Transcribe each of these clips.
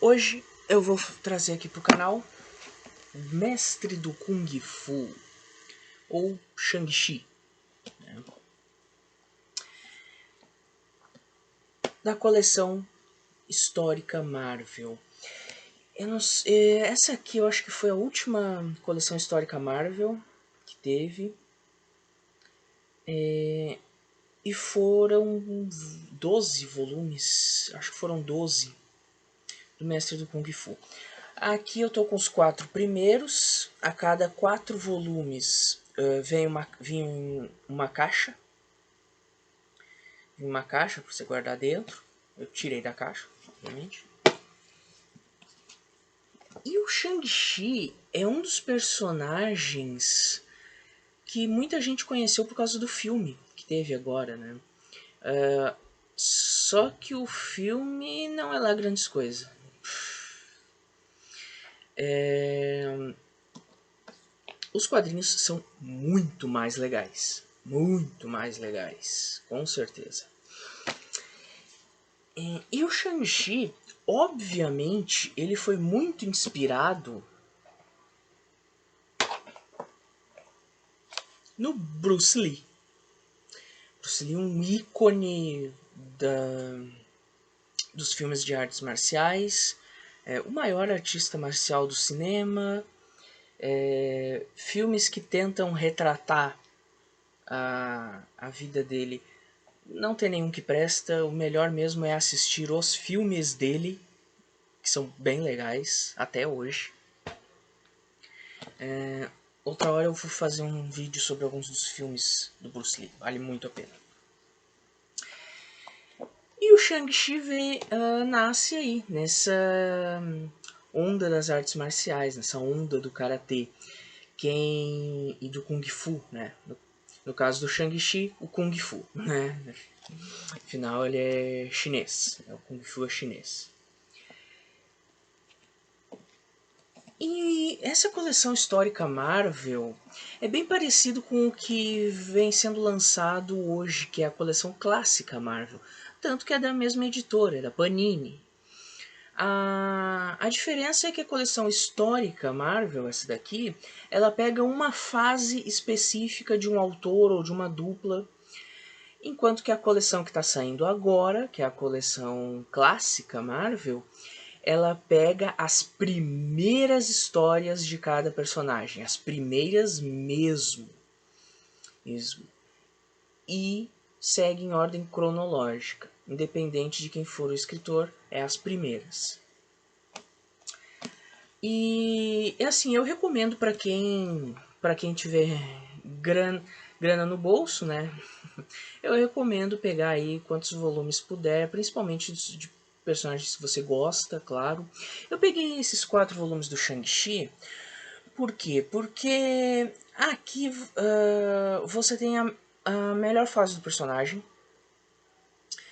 Hoje eu vou trazer aqui pro canal Mestre do Kung Fu, ou Shang-Chi, né? Da coleção histórica Marvel. Essa aqui eu acho que foi a última coleção histórica Marvel que teve. E foram 12 volumes, acho que foram 12, do Mestre do Kung Fu. Aqui eu tô com os 4 primeiros. A cada 4 volumes vem uma caixa. Vem uma caixa para você guardar dentro. Eu tirei da caixa, obviamente. E o Shang-Chi é um dos personagens que muita gente conheceu por causa do filme que teve agora, né? Só que o filme não é lá grandes coisas. Os quadrinhos são muito mais legais. Muito mais legais, com certeza. E o Shang-Chi, obviamente, ele foi muito inspirado no Bruce Lee. Bruce Lee é um ícone dos filmes de artes marciais, o maior artista marcial do cinema, filmes que tentam retratar a vida dele. Não tem nenhum que presta, o melhor mesmo é assistir os filmes dele, que são bem legais, até hoje. Outra hora eu vou fazer um vídeo sobre alguns dos filmes do Bruce Lee, vale muito a pena. E o Shang-Chi nasce aí, nessa onda das artes marciais, nessa onda do Karatê e do Kung Fu, né? No caso do Shang-Chi, o Kung Fu, né? Afinal, ele é chinês, o Kung Fu é chinês. E essa coleção histórica Marvel é bem parecido com o que vem sendo lançado hoje, que é a coleção clássica Marvel. Tanto que é da mesma editora, é da Panini. A diferença é que a coleção histórica Marvel, essa daqui, ela pega uma fase específica de um autor ou de uma dupla, enquanto que a coleção que está saindo agora, que é a coleção clássica Marvel, ela pega as primeiras histórias de cada personagem, as primeiras mesmo. E segue em ordem cronológica, independente de quem for o escritor, é as primeiras. E assim, eu recomendo para quem tiver grana no bolso, né? Eu recomendo pegar aí quantos volumes puder, principalmente de personagens que você gosta, claro. Eu peguei esses 4 volumes do Shang-Chi, por quê? Porque aqui você tem a melhor fase do personagem,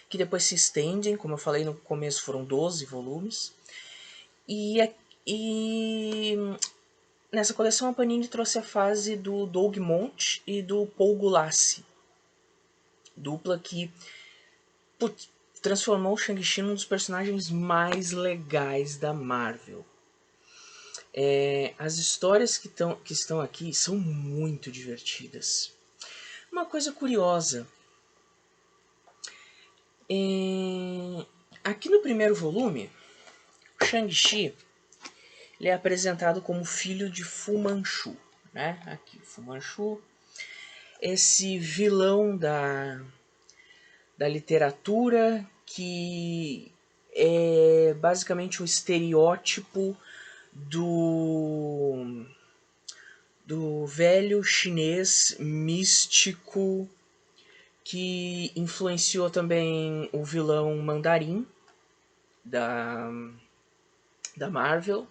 que depois se estendem, como eu falei no começo, foram 12 volumes. E nessa coleção a Panini trouxe a fase do Doug Monte e do Paul Gulacy, dupla que transformou o Shang-Chi num dos personagens mais legais da Marvel. As histórias que estão aqui são muito divertidas. Uma coisa curiosa, aqui no primeiro volume, o Shang-Chi ele é apresentado como filho de Fu Manchu, né? Aqui, Fu Manchu, esse vilão da literatura que é basicamente o estereótipo do velho chinês místico que influenciou também o vilão Mandarim da Marvel,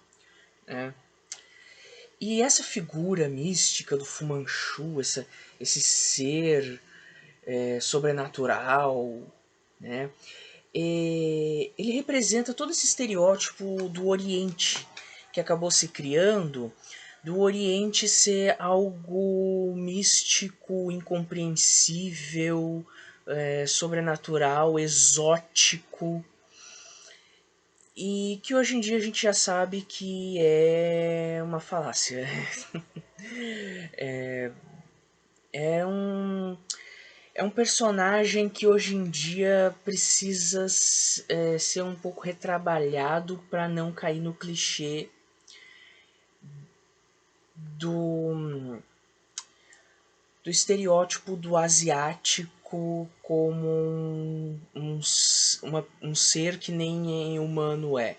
né? E essa figura mística do Fu Manchu, esse ser sobrenatural, né? Ele representa todo esse estereótipo do Oriente que acabou se criando, do Oriente ser algo místico, incompreensível, sobrenatural, exótico. e que hoje em dia a gente já sabe que é uma falácia. É um, é um personagem que hoje em dia precisa ser um pouco retrabalhado para não cair no clichê do, do estereótipo do asiático como um ser que nem humano é.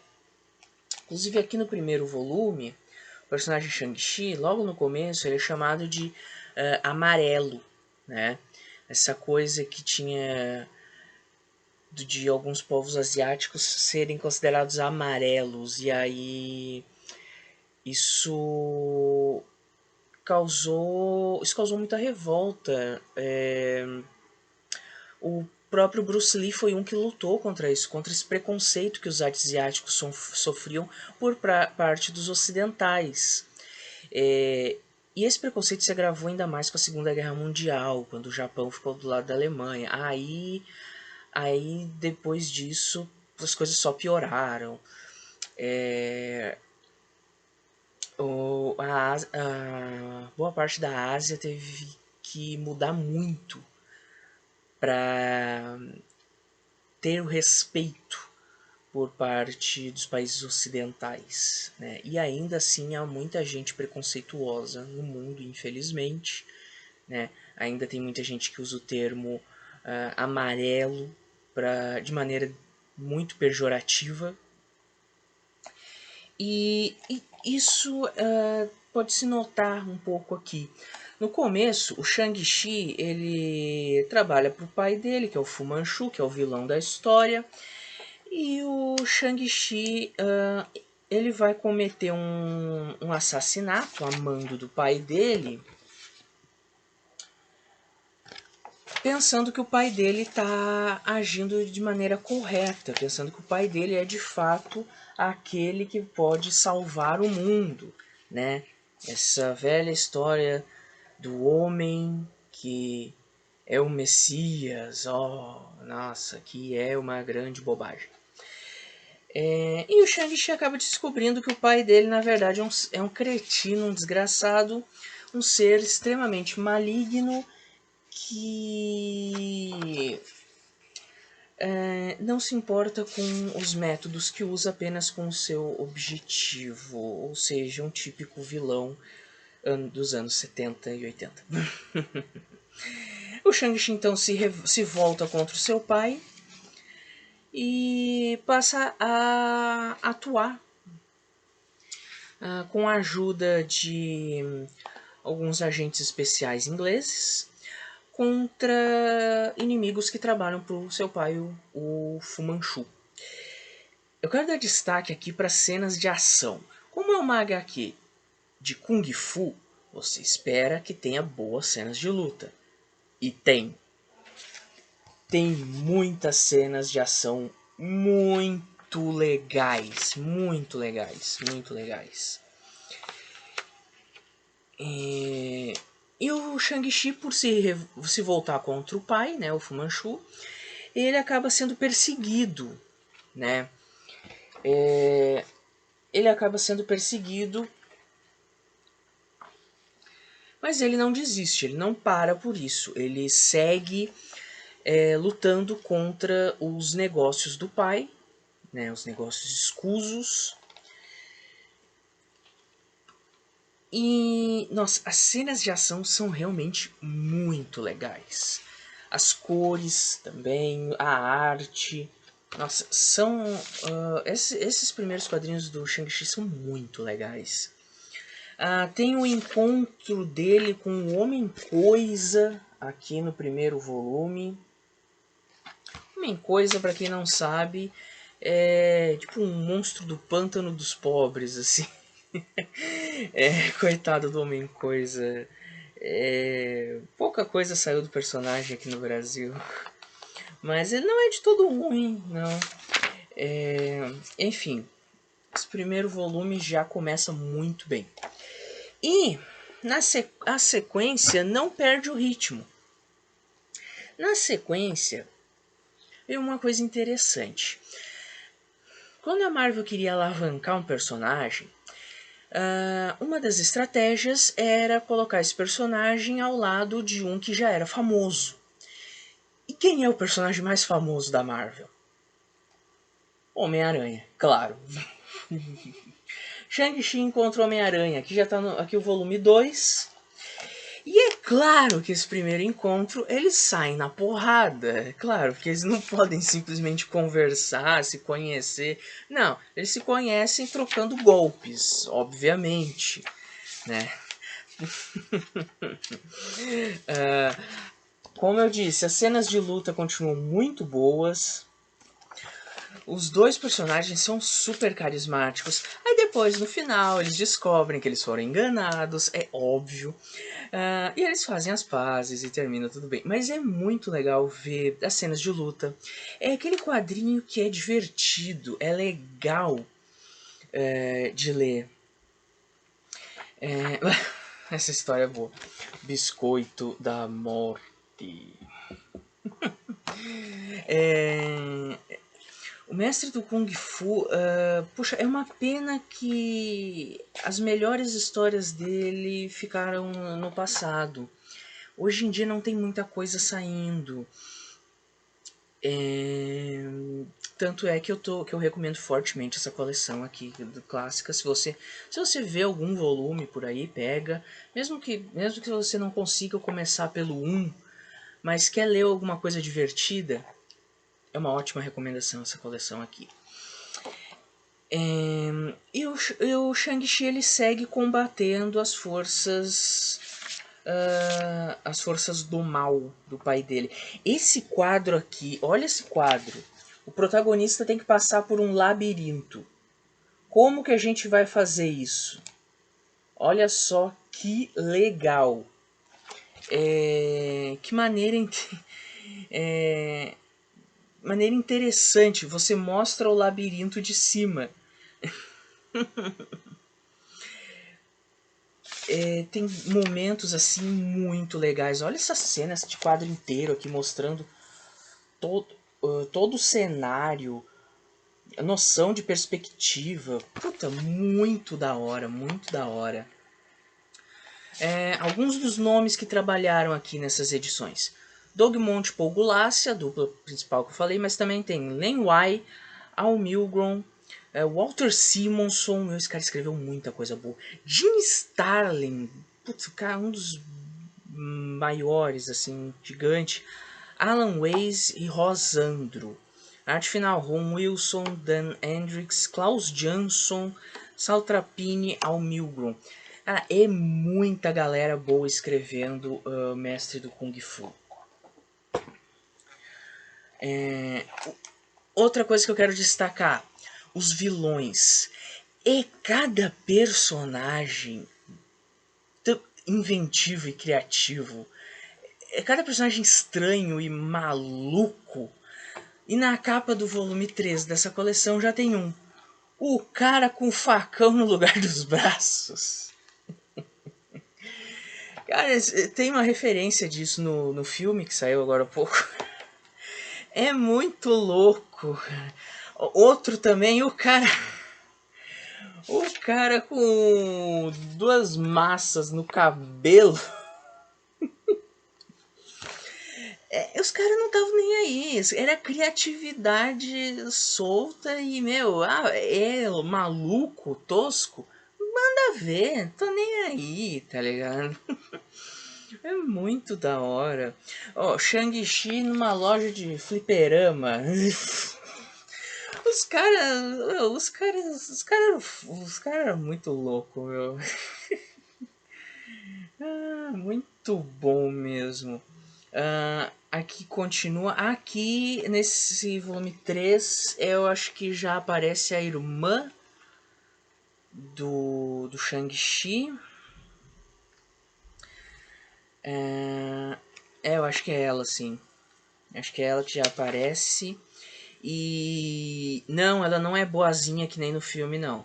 Inclusive aqui no primeiro volume, o personagem Shang-Chi, logo no começo, ele é chamado de amarelo, né? Essa coisa que tinha de alguns povos asiáticos serem considerados amarelos, e aí isso causou muita revolta. O próprio Bruce Lee foi um que lutou contra isso, contra esse preconceito que os asiáticos sofriam por parte dos ocidentais. E esse preconceito se agravou ainda mais com a Segunda Guerra Mundial, quando o Japão ficou do lado da Alemanha. Aí depois disso, as coisas só pioraram. Boa parte da Ásia teve que mudar muito para ter o respeito por parte dos países ocidentais, né? E ainda assim há muita gente preconceituosa no mundo, infelizmente, né? Ainda tem muita gente que usa o termo amarelo de maneira muito pejorativa. E isso pode se notar um pouco aqui. No começo, o Shang-Chi ele trabalha para o pai dele, que é o Fu Manchu, que é o vilão da história. E o Shang-Chi ele vai cometer um assassinato a mando do pai dele, pensando que o pai dele está agindo de maneira correta, pensando que o pai dele é de fato aquele que pode salvar o mundo, né? Essa velha história do homem que é o Messias, nossa, que é uma grande bobagem. E o Shang-Chi acaba descobrindo que o pai dele, na verdade, é um cretino, um desgraçado, um ser extremamente maligno que não se importa com os métodos que usa, apenas com o seu objetivo, ou seja, um típico vilão dos anos 70 e 80. O Shang-Chi então se volta contra o seu pai e passa a atuar com a ajuda de alguns agentes especiais ingleses contra inimigos que trabalham para o seu pai, o Fu Manchu. Eu quero dar destaque aqui para cenas de ação. Como é uma HQ de Kung Fu, você espera que tenha boas cenas de luta. E tem. Tem muitas cenas de ação muito legais. Muito legais. Muito legais. E o Shang-Chi, por se voltar contra o pai, né, o Fu Manchu, ele acaba sendo perseguido, né? Ele acaba sendo perseguido, mas ele não desiste, ele não para por isso. Ele segue lutando contra os negócios do pai, né, os negócios escusos. E, nossa, as cenas de ação são realmente muito legais. As cores também, a arte. Nossa, são. Esses primeiros quadrinhos do Shang-Chi são muito legais. Tem o encontro dele com o Homem-Coisa aqui no primeiro volume. Homem-Coisa, para quem não sabe, é tipo um monstro do pântano dos pobres, assim. Coitado do Homem-Coisa. Pouca coisa saiu do personagem aqui no Brasil. Mas ele não é de todo ruim, não. Enfim, esse primeiro volume já começa muito bem. E a sequência não perde o ritmo. Na sequência, veio uma coisa interessante. Quando a Marvel queria alavancar um personagem, uma das estratégias era colocar esse personagem ao lado de um que já era famoso. E quem é o personagem mais famoso da Marvel? Homem-Aranha, claro. Shang-Chi encontra o Homem-Aranha, aqui já está aqui o volume 2. E é claro que esse primeiro encontro eles saem na porrada. É claro, porque eles não podem simplesmente conversar, se conhecer. Não, eles se conhecem trocando golpes, obviamente, né? Como eu disse, as cenas de luta continuam muito boas. Os dois personagens são super carismáticos. Aí depois, no final, eles descobrem que eles foram enganados, é óbvio. E eles fazem as pazes e termina tudo bem. Mas é muito legal ver as cenas de luta. É aquele quadrinho que é divertido, é legal de ler. Essa história é boa. Biscoito da Morte. O mestre do Kung Fu, puxa, é uma pena que as melhores histórias dele ficaram no passado. Hoje em dia não tem muita coisa saindo. Tanto é que eu recomendo fortemente essa coleção aqui do clássica. Se você vê algum volume por aí, pega. Mesmo que você não consiga começar pelo 1, mas quer ler alguma coisa divertida, é uma ótima recomendação essa coleção aqui. E o Shang-Chi ele segue combatendo as forças do mal do pai dele. Esse quadro aqui, olha esse quadro. O protagonista tem que passar por um labirinto. Como que a gente vai fazer isso? Olha só que legal. Que maneira maneira interessante. Você mostra o labirinto de cima. Tem momentos assim muito legais. Olha essas cenas de quadro inteiro aqui mostrando todo o cenário, a noção de perspectiva. Puta, muito da hora, muito da hora. Alguns dos nomes que trabalharam aqui nessas edições. Doug Monte, Paul Gulacy, a dupla principal que eu falei, mas também tem Len Wein, Al Milgrom, Walter Simonson, esse cara escreveu muita coisa boa. Jim Starlin, putz, cara, um dos maiores, assim, gigante. Alan Weiss e Rosandro. Arte final, Ron Wilson, Dan Hendricks, Klaus Jansson, Saltrapini, Al Milgrom. É muita galera boa escrevendo Mestre do Kung Fu. Outra coisa que eu quero destacar, os vilões. Cada personagem tão inventivo e criativo. Cada personagem estranho e maluco. E na capa do volume 3 dessa coleção já tem um. O cara com facão no lugar dos braços. Cara, tem uma referência disso no filme que saiu agora há pouco. É muito louco. Outro também, o cara com duas massas no cabelo. Os caras não estavam nem aí. Era criatividade solta e, meu, maluco, tosco. Manda ver, tô nem aí, tá ligado? É muito da hora. Shang-Chi numa loja de fliperama. Os caras eram muito loucos, meu. Muito bom mesmo. Aqui continua. Aqui nesse volume 3, eu acho que já aparece a irmã do Shang-Chi. Eu acho que é ela, sim. Acho que é ela que já aparece. E não, ela não é boazinha que nem no filme, não.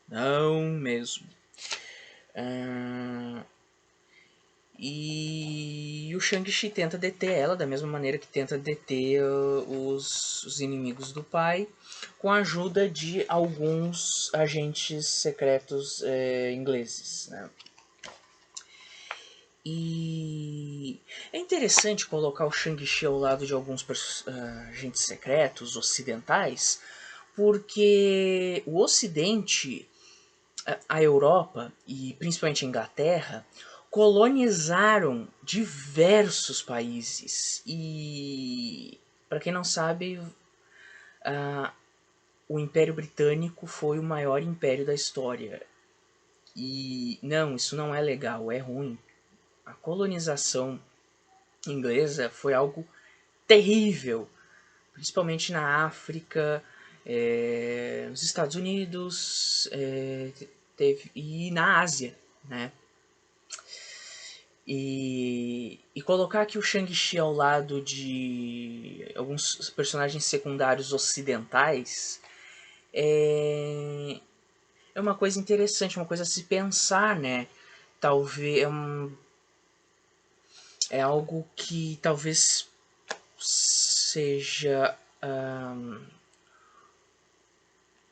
Não mesmo. E o Shang-Chi tenta deter ela da mesma maneira que tenta deter os inimigos do pai. com a ajuda de alguns agentes secretos ingleses, né? E é interessante colocar o Shang-Chi ao lado de alguns agentes secretos ocidentais, porque o Ocidente, a Europa e principalmente a Inglaterra, colonizaram diversos países. E, para quem não sabe, o Império Britânico foi o maior império da história. E não, isso não é legal, é ruim. A colonização inglesa foi algo terrível, principalmente na África, nos Estados Unidos, e na Ásia, né? E colocar aqui o Shang-Chi ao lado de alguns personagens secundários ocidentais é uma coisa interessante, uma coisa a se pensar, né? Talvez é algo que talvez seja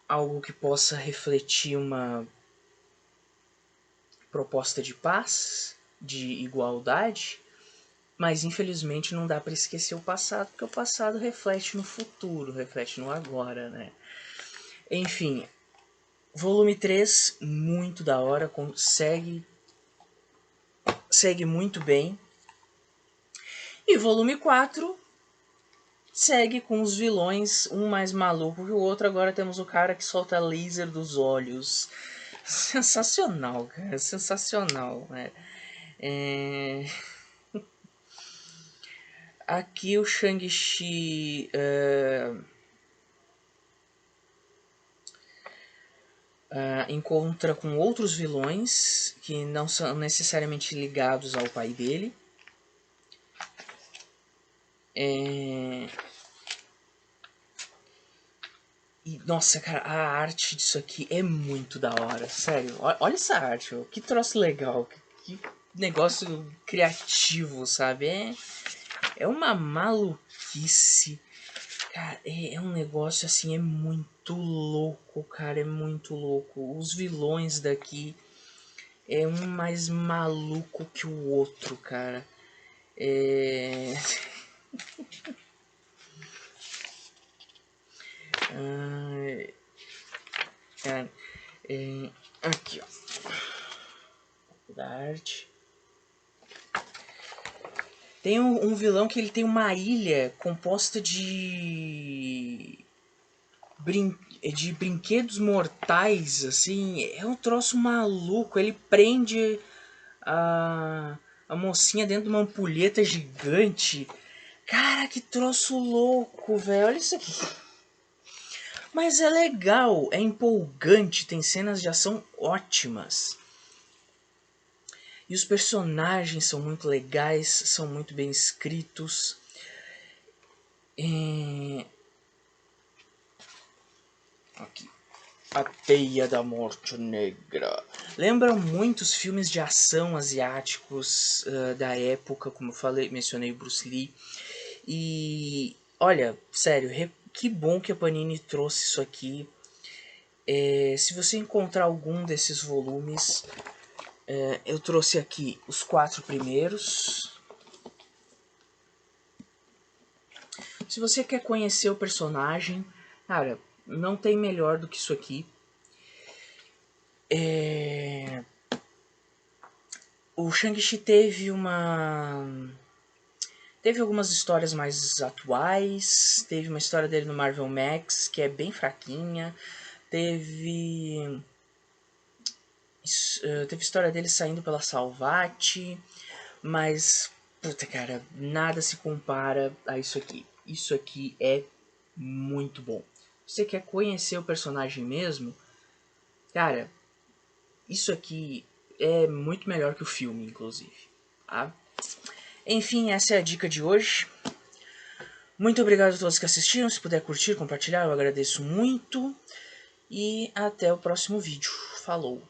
algo que possa refletir uma proposta de paz, de igualdade, mas infelizmente não dá para esquecer o passado, porque o passado reflete no futuro, reflete no agora, né? Enfim, volume 3, muito da hora, segue muito bem. E volume 4 segue com os vilões, um mais maluco que o outro. Agora temos o cara que solta laser dos olhos. Sensacional, cara, sensacional, né? Aqui o Shang-Chi encontra com outros vilões que não são necessariamente ligados ao pai dele. E, nossa, cara, a arte disso aqui é muito da hora, sério. Olha essa arte, ó. Que troço legal, que negócio criativo, sabe? É uma maluquice. Cara, é um negócio assim, é muito louco, cara, é muito louco. Os vilões daqui é um mais maluco que o outro, cara. Cara, aqui, ó. Da arte. Tem um vilão que ele tem uma ilha composta de brinquedos mortais, assim. É um troço maluco. Ele prende a mocinha dentro de uma ampulheta gigante. Cara, que troço louco, velho. Olha isso aqui. Mas é legal, é empolgante, tem cenas de ação ótimas. E os personagens são muito legais, são muito bem escritos. Aqui. A Teia da Morte Negra. Lembra muitos filmes de ação asiáticos da época, como eu falei, mencionei o Bruce Lee. E olha, sério, que bom que a Panini trouxe isso aqui. Se você encontrar algum desses volumes, eu trouxe aqui os 4 primeiros. Se você quer conhecer o personagem, cara, não tem melhor do que isso aqui. O Shang-Chi teve algumas histórias mais atuais. Teve uma história dele no Marvel Max, que é bem fraquinha. Teve história dele saindo pela Salvat. Mas, puta, cara, nada se compara a isso aqui. Isso aqui é muito bom. Você quer conhecer o personagem mesmo? Cara, isso aqui é muito melhor que o filme, inclusive. Tá? Enfim, essa é a dica de hoje. Muito obrigado a todos que assistiram. Se puder curtir, compartilhar, eu agradeço muito. E até o próximo vídeo. Falou!